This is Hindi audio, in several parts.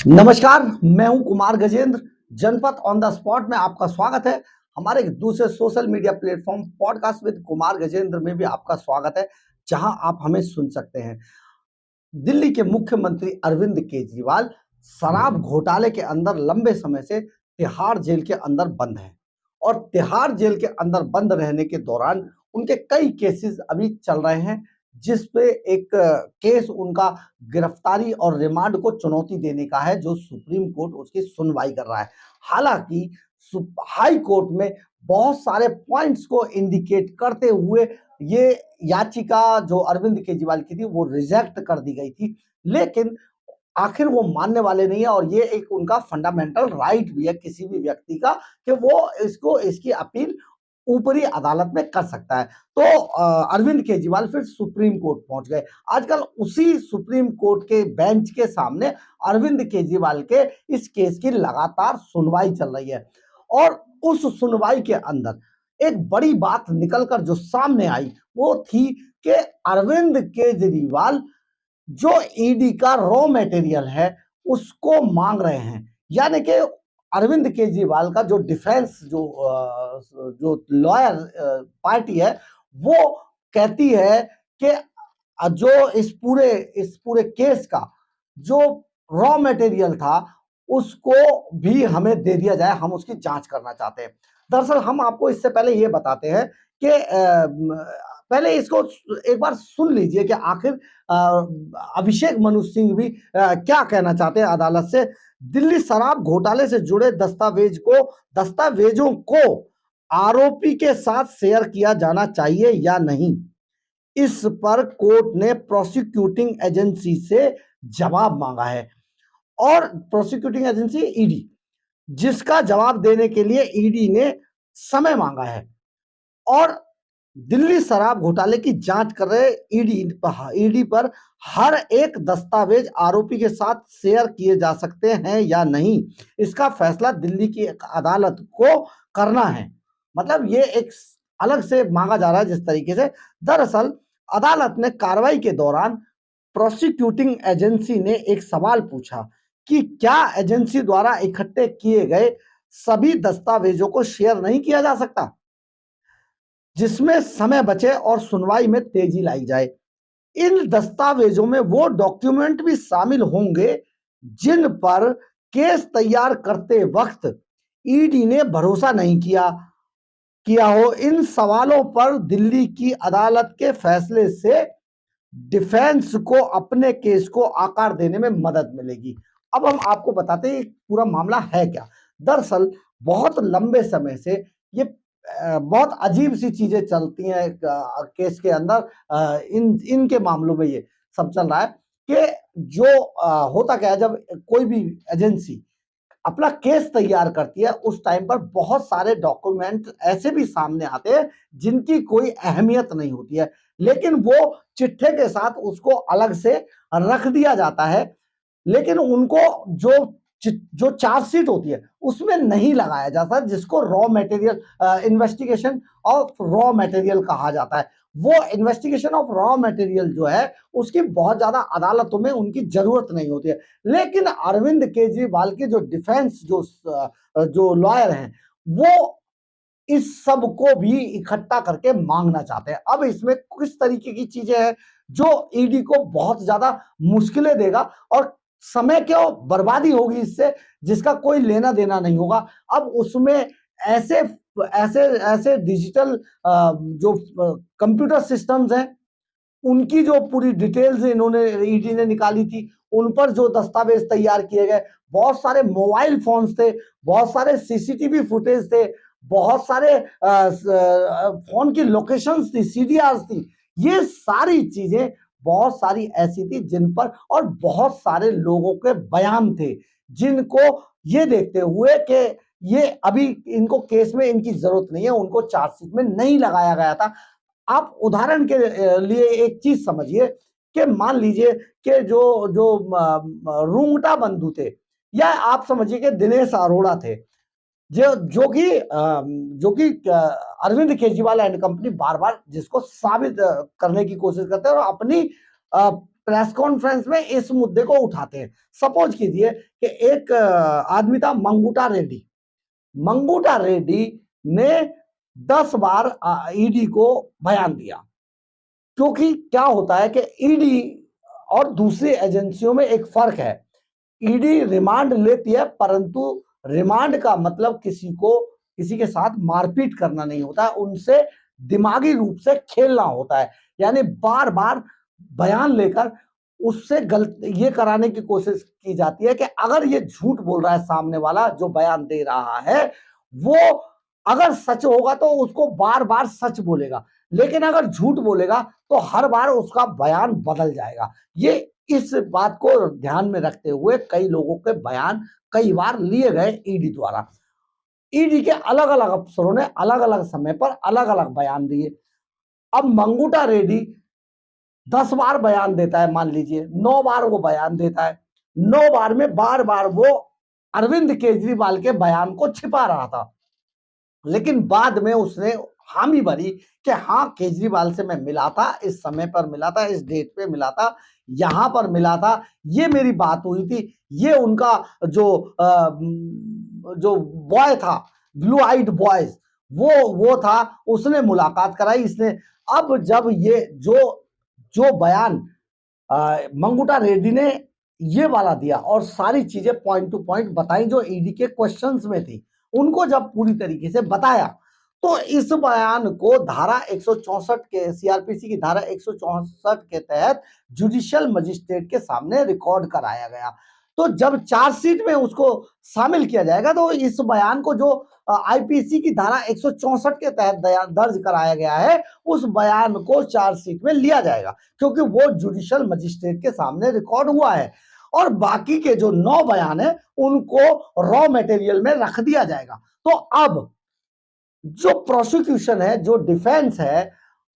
नमस्कार, मैं हूं कुमार गजेंद्र। जनपद ऑन द स्पॉट में आपका स्वागत है। हमारे एक दूसरे social media platform podcast with Kumar Gajendra में भी आपका स्वागत है, जहां आप हमें सुन सकते हैं। दिल्ली के मुख्यमंत्री अरविंद केजरीवाल शराब घोटाले के अंदर लंबे समय से तिहाड़ जेल के अंदर बंद हैं और तिहाड़ जेल के अंदर बंद रहने के दौरान उनके कई केसेस अभी चल रहे हैं, जिस पे एक केस उनका गिरफ्तारी और रिमांड को चुनौती देने का है, जो सुप्रीम कोर्ट उसकी सुनवाई कर रहा है। हालांकि हाई कोर्ट में बहुत सारे पॉइंट्स को इंडिकेट करते हुए ये याचिका जो अरविंद केजरीवाल की थी वो रिजेक्ट कर दी गई थी, लेकिन आखिर वो मानने वाले नहीं है और ये एक उनका फंडामेंटल राइट भी है किसी भी व्यक्ति का कि वो इसकी अपील ऊपरी अदालत में कर सकता है। तो अरविंद केजरीवाल फिर सुप्रीम कोर्ट पहुंच गए। आजकल उसी सुप्रीम कोर्ट के बेंच के सामने अरविंद केजरीवाल के इस केस की लगातार सुनवाई चल रही है और उस सुनवाई के अंदर एक बड़ी बात निकलकर जो सामने आई वो थी कि अरविंद केजरीवाल जो ईडी का रॉ मटेरियल है उसको मांग रहे हैं। यानी कि अरविंद केजरीवाल का जो डिफेंस जो लॉयर पार्टी है वो कहती है कि जो इस पूरे केस का जो रॉ मटेरियल था उसको भी हमें दे दिया जाए, हम उसकी जांच करना चाहते हैं। दरअसल हम आपको इससे पहले ये बताते हैं कि पहले इसको एक बार सुन लीजिए कि आखिर अभिषेक मनु सिंह भी क्या कहना चाहते हैं अदालत से। दिल्ली शराब घोटाले से जुड़े दस्तावेजों को आरोपी के साथ शेयर किया जाना चाहिए या नहीं, इस पर कोर्ट ने प्रोसिक्यूटिंग एजेंसी से जवाब मांगा है और प्रोसिक्यूटिंग एजेंसी ईडी, जिसका जवाब देने के लिए ईडी ने समय मांगा है और दिल्ली शराब घोटाले की जांच कर रहे ईडी पर हर एक दस्तावेज आरोपी के साथ शेयर किए जा सकते हैं या नहीं, इसका फैसला दिल्ली की एक अदालत को करना है। मतलब ये एक अलग से मांगा जा रहा है जिस तरीके से। दरअसल अदालत ने कार्रवाई के दौरान प्रोसिक्यूटिंग एजेंसी ने एक सवाल पूछा कि क्या एजेंसी द्वारा इकट्ठे किए गए सभी दस्तावेजों को शेयर नहीं किया जा सकता, जिसमें समय बचे और सुनवाई में तेजी लाई जाए। इन दस्तावेजों में वो डॉक्यूमेंट भी शामिल होंगे जिन पर केस तैयार करते वक्त ईडी ने भरोसा नहीं किया हो। इन सवालों पर दिल्ली की अदालत के फैसले से डिफेंस को अपने केस को आकार देने में मदद मिलेगी। अब हम आपको बताते हैं पूरा मामला है क्या। दरअसल बहुत लंबे समय से ये बहुत अजीब सी चीजें चलती हैं केस के अंदर। इनके मामलों में ये सब चल रहा है कि जो होता क्या है, जब कोई भी एजेंसी अपना केस तैयार करती है उस टाइम पर बहुत सारे डॉक्यूमेंट ऐसे भी सामने आते हैं जिनकी कोई अहमियत नहीं होती है, लेकिन वो चिट्ठे के साथ उसको अलग से रख दिया जाता है, लेकिन उनको जो चार्जशीट होती है उसमें नहीं लगाया जाता, जिसको raw material investigation of raw material कहा जाता है। वो इन्वेस्टिगेशन ऑफ रॉ मटेरियल जो है उसकी बहुत ज्यादा अदालतों में उनकी जरूरत नहीं होती है, लेकिन अरविंद केजरीवाल के जो डिफेंस जो लॉयर हैं वो इस सब को भी इकट्ठा करके मांगना चाहते हैं। अब इसमें किस तरीके की चीजें हैं जो ईडी को बहुत ज्यादा मुश्किलें देगा और समय क्यों बर्बादी होगी इससे, जिसका कोई लेना देना नहीं होगा। अब उसमें ऐसे ऐसे ऐसे डिजिटल जो कंप्यूटर सिस्टम्स हैं उनकी जो पूरी डिटेल्स इन्होंने ईडी ने निकाली थी, उन पर जो दस्तावेज तैयार किए गए, बहुत सारे मोबाइल फोन्स थे, बहुत सारे सीसीटीवी फुटेज थे, बहुत सारे फोन की लोकेशंस थी, सीडीआर्स थी। ये सारी चीजें बहुत सारी ऐसी थी जिन पर और बहुत सारे लोगों के बयान थे जिनको ये देखते हुए कि ये अभी इनको केस में इनकी जरूरत नहीं है, उनको चार्जशीट में नहीं लगाया गया था। आप उदाहरण के लिए एक चीज समझिए कि मान लीजिए कि जो जो रूंगटा बंधु थे, या आप समझिए कि दिनेश अरोड़ा थे, जो कि अरविंद केजरीवाल एंड कंपनी बार बार जिसको साबित करने की कोशिश करते हैं और अपनी प्रेस कॉन्फ्रेंस में इस मुद्दे को उठाते हैं। सपोज कीजिए कि एक आदमी था मंगूटा रेड्डी। मंगूटा रेड्डी ने 10 बार ईडी को बयान दिया, क्योंकि क्या होता है कि ईडी और दूसरी एजेंसियों में एक फर्क है। ईडी रिमांड लेती है, परंतु रिमांड का मतलब किसी के साथ मारपीट करना नहीं होता है, उनसे दिमागी रूप से खेलना होता है। यानी बार बार बयान लेकर उससे गलत ये कराने की कोशिश की जाती है कि अगर ये झूठ बोल रहा है सामने वाला जो बयान दे रहा है, वो अगर सच होगा तो उसको बार बार सच बोलेगा, लेकिन अगर झूठ बोलेगा तो हर बार उसका बयान बदल जाएगा। ये इस बात को ध्यान में रखते हुए कई लोगों के बयान कई बार लिए गए ईडी द्वारा। ईडी के अलग अलग अफसरों ने अलग अलग समय पर अलग अलग बयान दिए। अब मंगूटा रेड्डी 10 बार बयान देता है, मान लीजिए 9 बार वो बयान देता है। 9 बार में बार बार वो अरविंद केजरीवाल के बयान को छिपा रहा था, लेकिन बाद में उसने हामी भरी कि हाँ, केजरीवाल से मैं मिला था, इस समय पर मिला था, इस डेट पे मिला था, यहां पर मिला था, ये मेरी बात हुई थी, ये उनका जो बॉय था, ब्लू आइड बॉयज, वो था, उसने मुलाकात कराई इसने। अब जब ये जो बयान मंगूटा रेड्डी ने ये वाला दिया और सारी चीजें पॉइंट टू पॉइंट बताई जो ईडी के क्वेश्चंस में थी, उनको जब पूरी तरीके से बताया, तो इस बयान को धारा 164 के सीआरपीसी की धारा 164 के तहत जुडिशियल मजिस्ट्रेट के सामने रिकॉर्ड कराया गया। तो जब चार्जशीट में उसको शामिल किया जाएगा तो इस बयान को जो आईपीसी की धारा 164 के तहत दर्ज कराया गया है, उस बयान को चार्जशीट में लिया जाएगा, क्योंकि वो जुडिशियल मजिस्ट्रेट के सामने रिकॉर्ड हुआ है। और बाकी के जो 9 बयान है उनको रॉ मटेरियल में रख दिया जाएगा। तो अब जो प्रोसिक्यूशन है, जो डिफेंस है,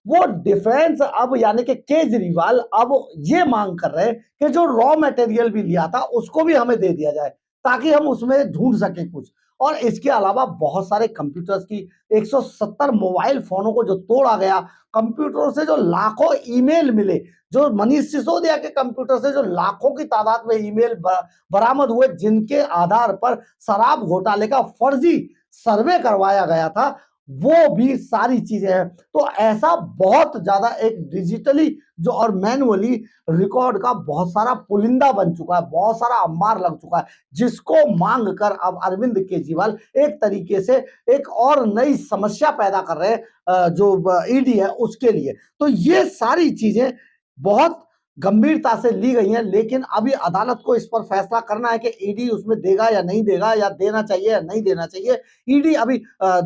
वो डिफेंस अब यानी कि केजरीवाल अब ये मांग कर रहे हैं कि जो रॉ मटेरियल भी लिया था उसको भी हमें दे दिया जाए, ताकि हम उसमें ढूंढ सकें कुछ। और इसके अलावा बहुत सारे कंप्यूटर्स की 170 मोबाइल फोनों को जो तोड़ा गया, कंप्यूटरों से जो लाखों ईमेल मिले, जो मनीष सिसोदिया के कंप्यूटर से जो लाखों की तादाद में ईमेल बरामद हुए, जिनके आधार पर शराब घोटाले का फर्जी सर्वे करवाया गया था, वो भी सारी चीजें हैं। तो ऐसा बहुत ज्यादा एक डिजिटली जो और मैनुअली रिकॉर्ड का बहुत सारा पुलिंदा बन चुका है, बहुत सारा अंबार लग चुका है, जिसको मांग कर अब अरविंद केजरीवाल एक तरीके से एक और नई समस्या पैदा कर रहे हैं जो ईडी है उसके लिए। तो ये सारी चीजें बहुत गंभीरता से ली गई हैं, लेकिन अभी अदालत को इस पर फैसला करना है कि ईडी उसमें देगा या नहीं देगा, या देना चाहिए या नहीं देना चाहिए। ईडी अभी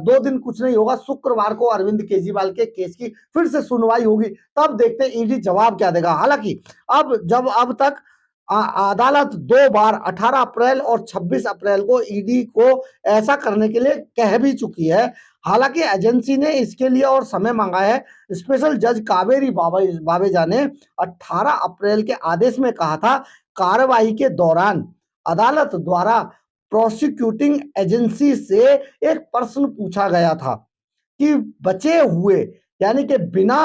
2 दिन कुछ नहीं होगा, शुक्रवार को अरविंद केजरीवाल के केस की फिर से सुनवाई होगी, तब देखते हैं ईडी जवाब क्या देगा। हालांकि अब तक अदालत 2 बार 18 अप्रैल और 26 अप्रैल को ईडी को ऐसा करने के लिए कह भी चुकी है। हालांकि एजेंसी ने इसके लिए और समय मांगा है। स्पेशल जज कावेरी बावेजा ने 18 अप्रैल के आदेश में कहा था, कार्रवाई के दौरान अदालत द्वारा प्रोसिक्यूटिंग एजेंसी से एक प्रश्न पूछा गया था कि बचे हुए यानी कि बिना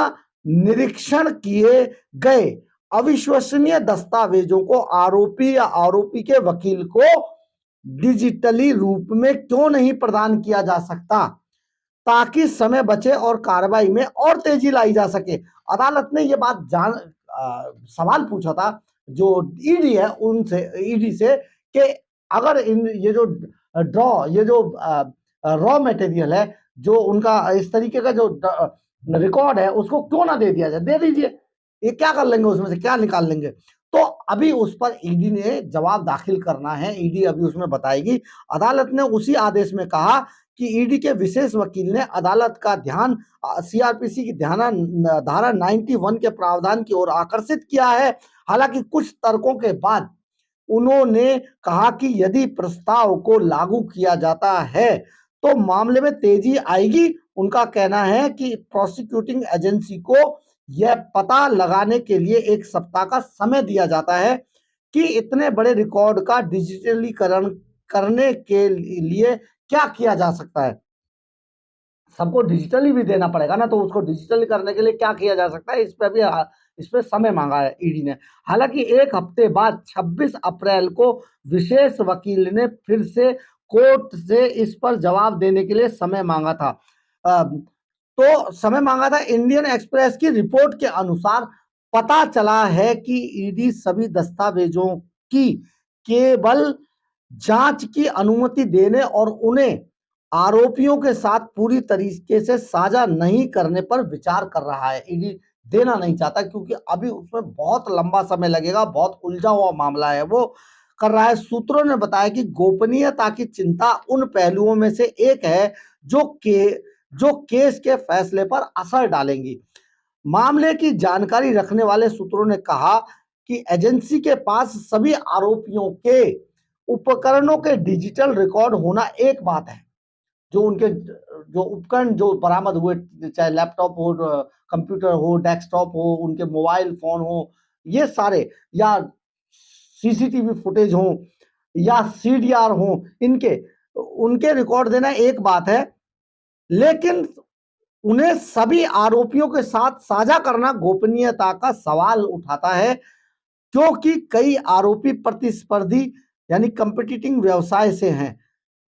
निरीक्षण किए गए अविश्वसनीय दस्तावेजों को आरोपी या आरोपी के वकील को डिजिटली रूप में क्यों नहीं प्रदान किया जा सकता, ताकि समय बचे और कार्रवाई में और तेजी लाई जा सके। अदालत ने यह बात सवाल पूछा था जो ईडी है उनसे, ईडी से, कि अगर ये जो रॉ मटेरियल है, जो उनका इस तरीके का जो रिकॉर्ड है, उसको क्यों ना दे दिया जाए, दे दीजिए, ये क्या कर लेंगे, उसमें से क्या निकाल लेंगे। तो अभी उस पर ईडी ने जवाब दाखिल करना है, ईडी अभी उसमें बताएगी। अदालत ने उसी आदेश में कहा कि ईडी के विशेष वकील ने अदालत का ध्यान सीआरपीसी की धारा 91 के प्रावधान की ओर आकर्षित किया है। हालांकि कुछ तर्कों के बाद उन्होंने कहा कि यदि प्रस्ताव को लागू किया जाता है तो मामले में तेजी आएगी। उनका कहना है कि प्रोसिक्यूटिंग एजेंसी को यह पता लगाने के लिए 1 सप्ताह का समय दिया जाता है कि इतने बड़े रिकॉर्ड का डिजिटलीकरण करने के लिए क्या किया जा सकता है। सबको डिजिटली भी देना पड़ेगा ना, तो उसको डिजिटली करने के लिए क्या किया जा सकता है, इस पर भी इसमें समय मांगा है ईडी ने। हालांकि एक हफ्ते बाद 26 अप्रैल को विशेष वकील ने फिर से कोर्ट से इस पर जवाब देने के लिए समय मांगा था। तो समय मांगा था। इंडियन एक्सप्रेस की रिपोर्ट के अनुसार पता चला है कि ईडी सभी दस्तावेजों की केवल जांच की अनुमति देने और उन्हें आरोपियों के साथ पूरी तरीके से साझा नहीं करने पर विचार कर रहा है। ईडी देना नहीं चाहता क्योंकि अभी उसमें बहुत लंबा समय लगेगा, बहुत उलझा हुआ मामला है, वो कर रहा है। सूत्रों ने बताया कि गोपनीयता की चिंता उन पहलुओं में से एक है जो केस के फैसले पर असर डालेंगी। मामले की जानकारी रखने वाले सूत्रों ने कहा कि एजेंसी के पास सभी आरोपियों के उपकरणों के डिजिटल रिकॉर्ड होना एक बात है, जो उनके जो उपकरण जो बरामद हुए, चाहे लैपटॉप हो, कंप्यूटर हो, डेस्कटॉप हो, उनके मोबाइल फोन हो, ये सारे, या सीसीटीवी फुटेज हो या सीडीआर हो, उनके रिकॉर्ड देना एक बात है, लेकिन उन्हें सभी आरोपियों के साथ साझा करना गोपनीयता का सवाल उठाता है, क्योंकि कई आरोपी प्रतिस्पर्धी यानी कंपीटिटिंग व्यवसाय से हैं,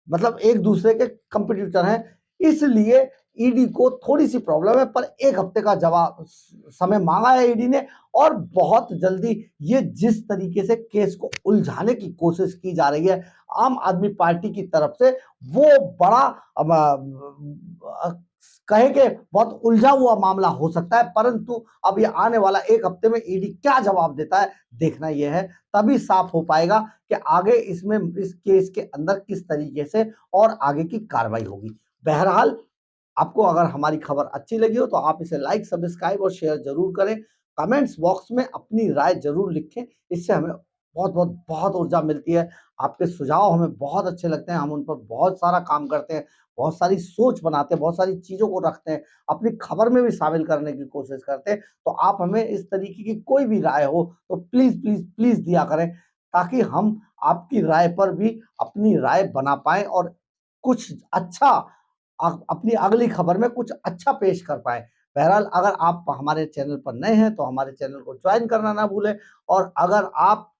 मतलब एक दूसरे के कंपटीटर हैं। इसलिए ईडी को थोड़ी सी प्रॉब्लम है, पर एक हफ्ते का जवाब समय मांगा है ईडी ने, और बहुत जल्दी ये जिस तरीके से केस को उलझाने की कोशिश की जा रही है आम आदमी पार्टी की तरफ से, वो बड़ा कहे कि बहुत उलझा हुआ मामला हो सकता है। परंतु अब ये आने वाला एक हफ्ते में ईडी क्या जवाब देता है, देखना यह है, तभी साफ हो पाएगा कि आगे इसमें इस केस के अंदर किस तरीके से और आगे की कार्रवाई होगी। बहरहाल, आपको अगर हमारी खबर अच्छी लगी हो तो आप इसे लाइक, सब्सक्राइब और शेयर जरूर करें। कमेंट्स बॉक्स में अपनी राय जरूर लिखें, इससे हमें बहुत बहुत बहुत ऊर्जा मिलती है। आपके सुझाव हमें बहुत अच्छे लगते हैं, हम उन पर बहुत सारा काम करते हैं, बहुत सारी सोच बनाते हैं, बहुत सारी चीजों को रखते हैं, अपनी खबर में भी शामिल करने की कोशिश करते हैं। तो आप हमें इस तरीके की कोई भी राय हो तो प्लीज प्लीज प्लीज दिया करें, ताकि हम आपकी राय पर भी अपनी राय बना पाए और कुछ अच्छा अपनी अगली खबर में कुछ अच्छा पेश कर पाए। बहरहाल, अगर आप हमारे चैनल पर नए हैं तो हमारे चैनल को ज्वाइन करना ना भूलें, और अगर आप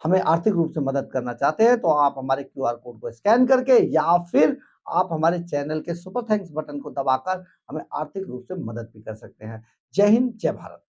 हमें आर्थिक रूप से मदद करना चाहते हैं तो आप हमारे क्यूआर कोड को स्कैन करके या फिर आप हमारे चैनल के सुपर थैंक्स बटन को दबाकर हमें आर्थिक रूप से मदद भी कर सकते हैं। जय हिंद, जय भारत।